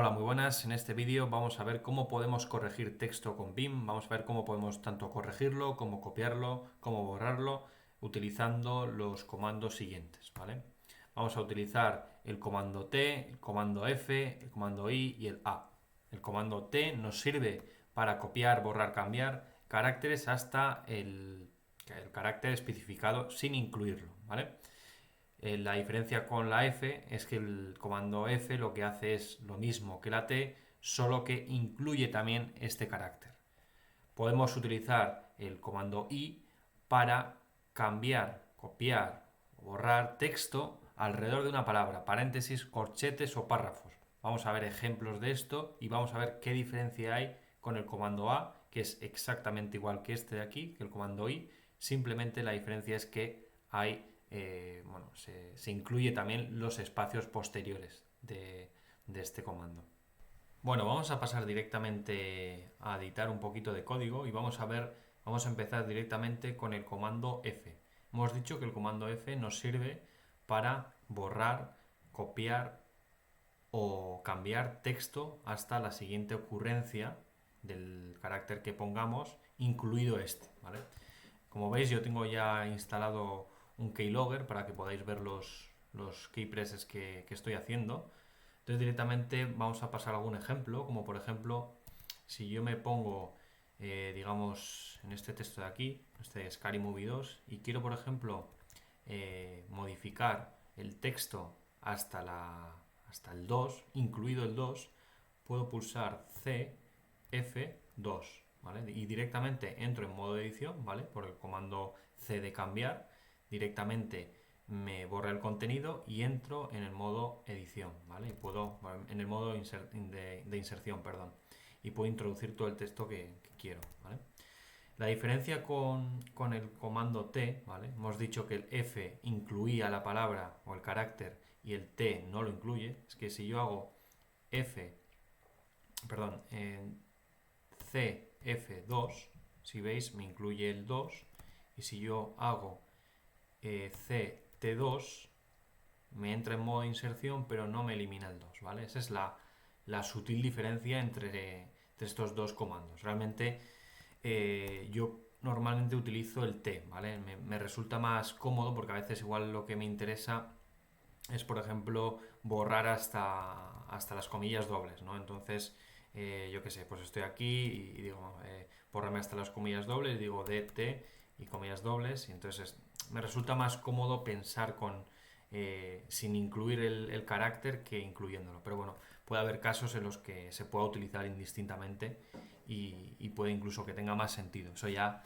Hola, muy buenas. En este vídeo vamos a ver cómo podemos corregir texto con Vim. Vamos a ver cómo podemos tanto corregirlo, como copiarlo, como borrarlo, utilizando los comandos siguientes, ¿vale? Vamos a utilizar el comando T, el comando F, el comando I y el A. El comando T nos sirve para copiar, borrar, cambiar caracteres hasta el carácter especificado sin incluirlo, ¿vale? La diferencia con la F es que el comando F lo que hace es lo mismo que la T, solo que incluye también este carácter. Podemos utilizar el comando I para cambiar, copiar o borrar texto alrededor de una palabra, paréntesis, corchetes o párrafos. Vamos a ver ejemplos de esto y vamos a ver qué diferencia hay con el comando A, que es exactamente igual que este de aquí, que el comando I. Simplemente la diferencia es que se incluye también los espacios posteriores de este comando. Bueno, vamos a pasar directamente a editar un poquito de código y vamos a empezar directamente con el comando F. Hemos dicho que el comando F nos sirve para borrar, copiar o cambiar texto hasta la siguiente ocurrencia del carácter que pongamos, incluido este, ¿vale? Como veis, yo tengo ya instalado un keylogger para que podáis ver los keypresses que estoy haciendo. Entonces directamente vamos a pasar algún ejemplo, como por ejemplo, si yo me pongo, digamos, en este texto de aquí, este Scary Movie 2, y quiero, por ejemplo, modificar el texto hasta el 2, incluido el 2, puedo pulsar C, F2, ¿vale? Y directamente entro en modo edición, ¿vale? Por el comando C de cambiar, directamente me borra el contenido y entro en el modo edición, ¿vale? Y puedo, en el modo de inserción, perdón, y puedo introducir todo el texto que quiero, ¿vale? La diferencia con el comando T, ¿vale? Hemos dicho que el F incluía la palabra o el carácter y el T no lo incluye. Es que si yo hago F, perdón, CF2, si veis, me incluye el 2. Y si yo hago CT2, me entra en modo inserción, pero no me elimina el 2, ¿vale? Esa es la sutil diferencia entre estos dos comandos. Realmente yo normalmente utilizo el T, ¿vale? Me resulta más cómodo porque a veces igual lo que me interesa es, por ejemplo, borrar hasta las comillas dobles, ¿no? Entonces, yo qué sé, pues estoy aquí y digo, bórrame hasta las comillas dobles, y digo DT y comillas dobles, y entonces me resulta más cómodo pensar sin incluir el carácter que incluyéndolo. Pero bueno, puede haber casos en los que se pueda utilizar indistintamente y puede incluso que tenga más sentido. Eso ya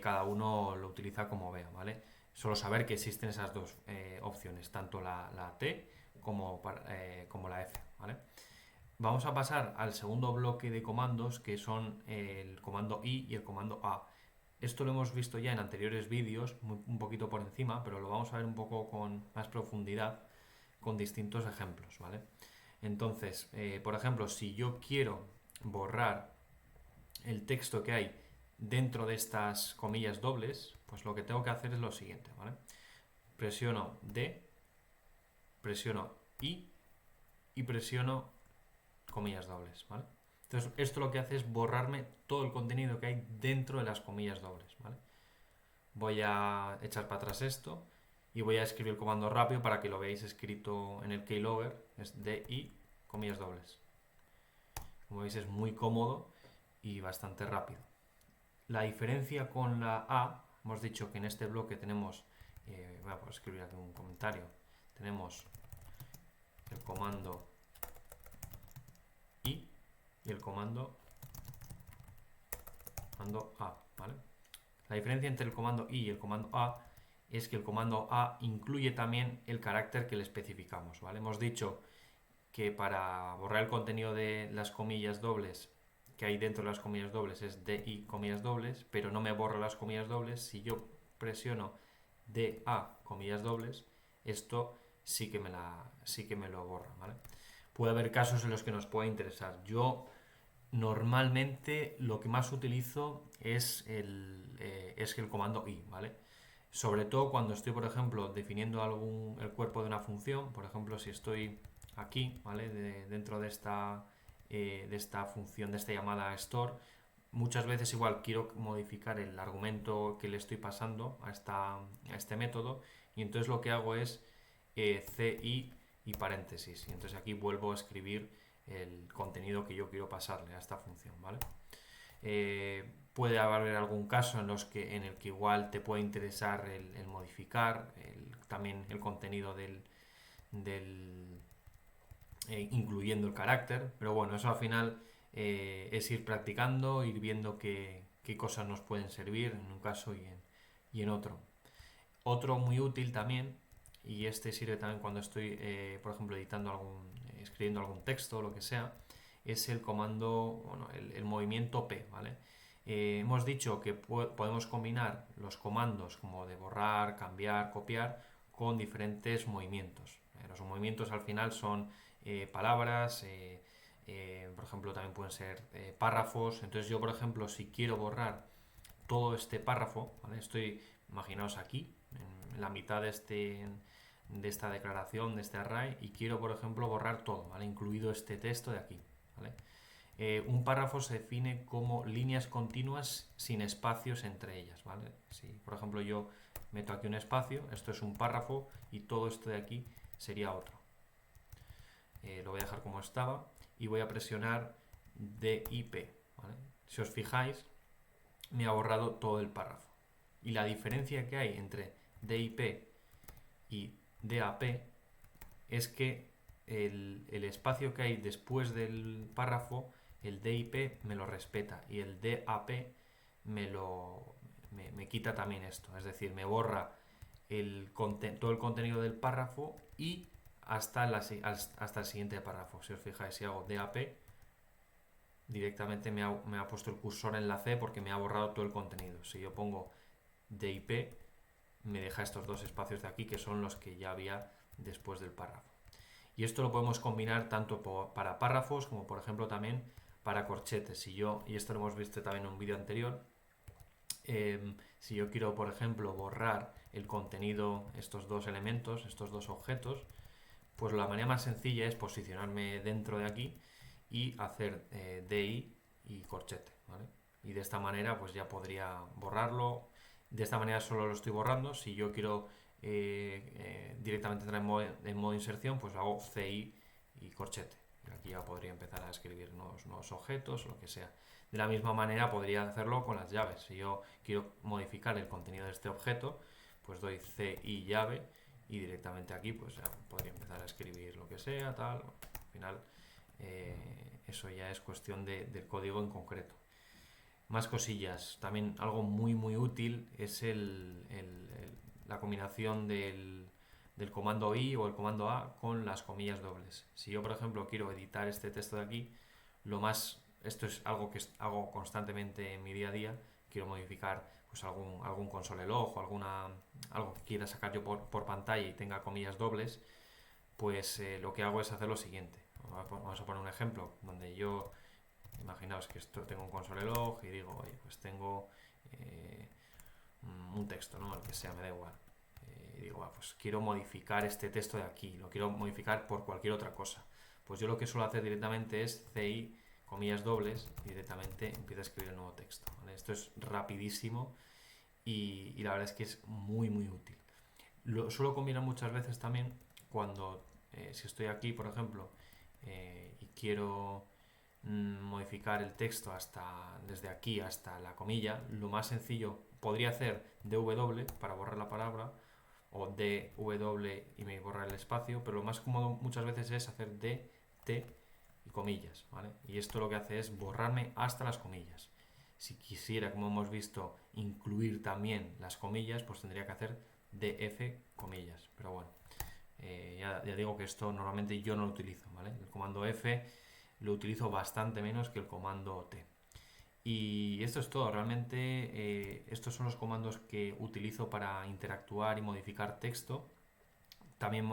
cada uno lo utiliza como vea, ¿vale? Solo saber que existen esas dos opciones, tanto la T como la F, ¿vale? Vamos a pasar al segundo bloque de comandos, que son el comando I y el comando A. Esto lo hemos visto ya en anteriores vídeos, un poquito por encima, pero lo vamos a ver un poco con más profundidad, con distintos ejemplos, ¿vale? Entonces, por ejemplo, si yo quiero borrar el texto que hay dentro de estas comillas dobles, pues lo que tengo que hacer es lo siguiente, ¿vale? Presiono D, presiono I y presiono comillas dobles, ¿vale? Entonces, esto lo que hace es borrarme todo el contenido que hay dentro de las comillas dobles, ¿vale? Voy a echar para atrás esto y voy a escribir el comando rápido para que lo veáis escrito en el keylogger, es DI, comillas dobles. Como veis es muy cómodo y bastante rápido. La diferencia con la A, hemos dicho que en este bloque tenemos, voy a escribir aquí un comentario, tenemos el comando I y el comando A, ¿vale? La diferencia entre el comando I y el comando A es que el comando A incluye también el carácter que le especificamos, ¿vale? Hemos dicho que para borrar el contenido de las comillas dobles que hay dentro de las comillas dobles es DI comillas dobles, pero no me borra las comillas dobles. Si yo presiono DA comillas dobles, esto sí que me lo borra, ¿vale? Puede haber casos en los que nos pueda interesar. Yo normalmente lo que más utilizo es el comando I, ¿vale? Sobre todo cuando estoy, por ejemplo, definiendo el cuerpo de una función. Por ejemplo, si estoy aquí, ¿vale? Dentro de esta función, de esta llamada store, muchas veces igual quiero modificar el argumento que le estoy pasando a este método, y entonces lo que hago es ci y paréntesis, y entonces aquí vuelvo a escribir el contenido que yo quiero pasarle a esta función, ¿vale? Puede haber algún caso en el que igual te puede interesar el modificar también el contenido del incluyendo el carácter, pero bueno, eso al final es ir practicando, ir viendo qué cosas nos pueden servir en un caso y en otro. Otro muy útil también, y este sirve también cuando estoy, por ejemplo, escribiendo algún texto o lo que sea, es el comando, bueno, el movimiento P, ¿vale? Hemos dicho que podemos combinar los comandos como de borrar, cambiar, copiar con diferentes movimientos. Los movimientos al final son palabras, por ejemplo también pueden ser párrafos. Entonces yo, por ejemplo, si quiero borrar todo este párrafo, ¿vale? Imaginaos aquí, en la mitad de esta declaración, de este array, y quiero, por ejemplo, borrar todo, ¿vale? Incluido este texto de aquí, ¿vale? Un párrafo se define como líneas continuas sin espacios entre ellas, ¿vale? Si, por ejemplo, yo meto aquí un espacio, esto es un párrafo y todo esto de aquí sería otro. Lo voy a dejar como estaba y voy a presionar DIP, ¿vale? Si os fijáis, me ha borrado todo el párrafo. Y la diferencia que hay entre DIP y DAP es que el espacio que hay después del párrafo, el DIP me lo respeta y el DAP me quita también esto. Es decir, me borra todo el contenido del párrafo y hasta el siguiente párrafo. Si os fijáis, si hago DAP, directamente me ha puesto el cursor en la C porque me ha borrado todo el contenido. Si yo pongo DIP, me deja estos dos espacios de aquí que son los que ya había después del párrafo. Y esto lo podemos combinar tanto para párrafos como, por ejemplo, también para corchetes. Y esto lo hemos visto también en un vídeo anterior, si yo quiero, por ejemplo, borrar el contenido, estos dos elementos, estos dos objetos, pues la manera más sencilla es posicionarme dentro de aquí y hacer DI y corchete, ¿vale? Y de esta manera pues ya podría borrarlo. De esta manera solo lo estoy borrando. Si yo quiero directamente entrar en modo inserción, pues hago CI y corchete. Y aquí ya podría empezar a escribir nuevos objetos o lo que sea. De la misma manera podría hacerlo con las llaves. Si yo quiero modificar el contenido de este objeto, pues doy CI llave y directamente aquí pues ya podría empezar a escribir lo que sea, tal. Al final eso ya es cuestión del código en concreto. Más cosillas. También algo muy muy útil es la combinación del comando I o el comando A con las comillas dobles. Si yo, por ejemplo, quiero editar este texto de aquí, esto es algo que hago constantemente en mi día a día, quiero modificar pues algún console log o algo que quiera sacar yo por pantalla y tenga comillas dobles, pues lo que hago es hacer lo siguiente. Vamos a poner un ejemplo donde yo, imaginaos que tengo un console log y digo, oye, pues tengo un texto, ¿no? El que sea, me da igual. Y digo, pues quiero modificar este texto de aquí, lo quiero modificar por cualquier otra cosa. Pues yo lo que suelo hacer directamente es CI, comillas dobles, y directamente empiezo a escribir el nuevo texto, ¿vale? Esto es rapidísimo y la verdad es que es muy muy útil. Lo suelo combinar muchas veces también cuando, si estoy aquí, por ejemplo, y quiero modificar el texto desde aquí hasta la comilla, lo más sencillo podría hacer DW para borrar la palabra o DW y me borrar el espacio, pero lo más cómodo muchas veces es hacer DT y comillas, ¿vale? Y esto lo que hace es borrarme hasta las comillas. Si quisiera, como hemos visto, incluir también las comillas, pues tendría que hacer DF comillas, pero bueno, ya digo que esto normalmente yo no lo utilizo, ¿vale? El comando F lo utilizo bastante menos que el comando T. Y esto es todo, realmente estos son los comandos que utilizo para interactuar y modificar texto. También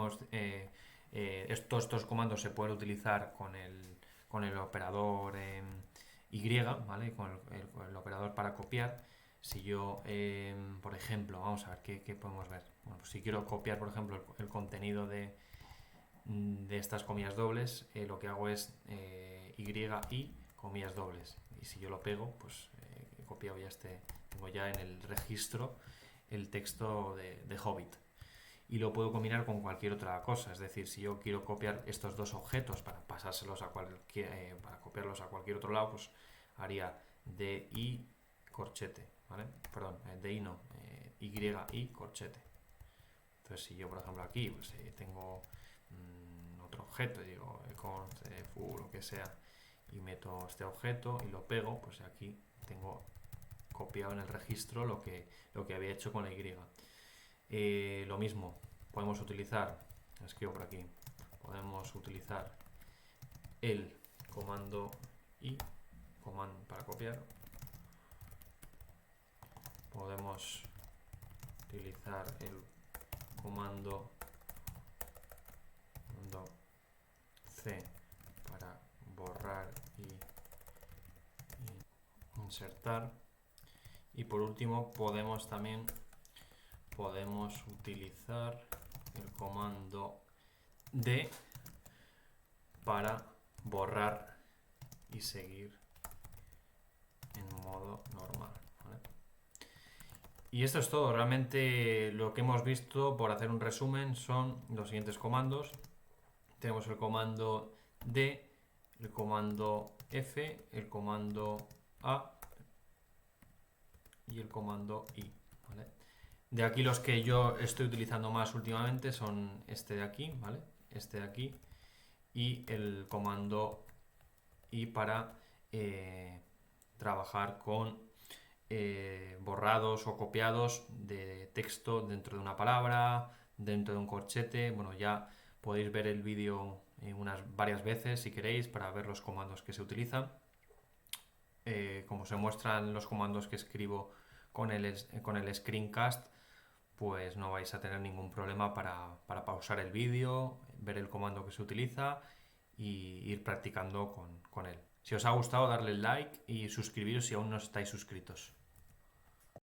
estos comandos se pueden utilizar con el operador Y, ¿vale? Con el operador para copiar. Si yo, por ejemplo, vamos a ver qué podemos ver. Bueno, pues si quiero copiar, por ejemplo, el contenido de estas comillas dobles, lo que hago es y comillas dobles. Y si yo lo pego, pues he copiado ya tengo ya en el registro el texto de Hobbit. Y lo puedo combinar con cualquier otra cosa, es decir, si yo quiero copiar estos dos objetos para pasárselos para copiarlos a cualquier otro lado, pues haría DI corchete, ¿vale? Perdón, DI no, y corchete. Entonces, si yo, por ejemplo, aquí pues, tengo otro objeto, digo, const, fu, lo que sea, y meto este objeto y lo pego, pues aquí tengo copiado en el registro lo que había hecho con la Y. Lo mismo, podemos utilizar, escribo por aquí, podemos utilizar el comando y para copiar. Podemos utilizar el comando C para borrar y insertar. Y por último podemos utilizar el comando D para borrar y seguir en modo normal, ¿vale? Y esto es todo. Realmente lo que hemos visto, por hacer un resumen, son los siguientes comandos. Tenemos el comando D, el comando F, el comando A y el comando I, ¿vale? De aquí los que yo estoy utilizando más últimamente son este de aquí, ¿vale? Este de aquí y el comando I para trabajar con borrados o copiados de texto dentro de una palabra, dentro de un corchete. Bueno, ya podéis ver el vídeo varias veces si queréis para ver los comandos que se utilizan. Como se muestran los comandos que escribo con el screencast, pues no vais a tener ningún problema para pausar el vídeo, ver el comando que se utiliza y ir practicando con él. Si os ha gustado, darle like y suscribiros si aún no estáis suscritos.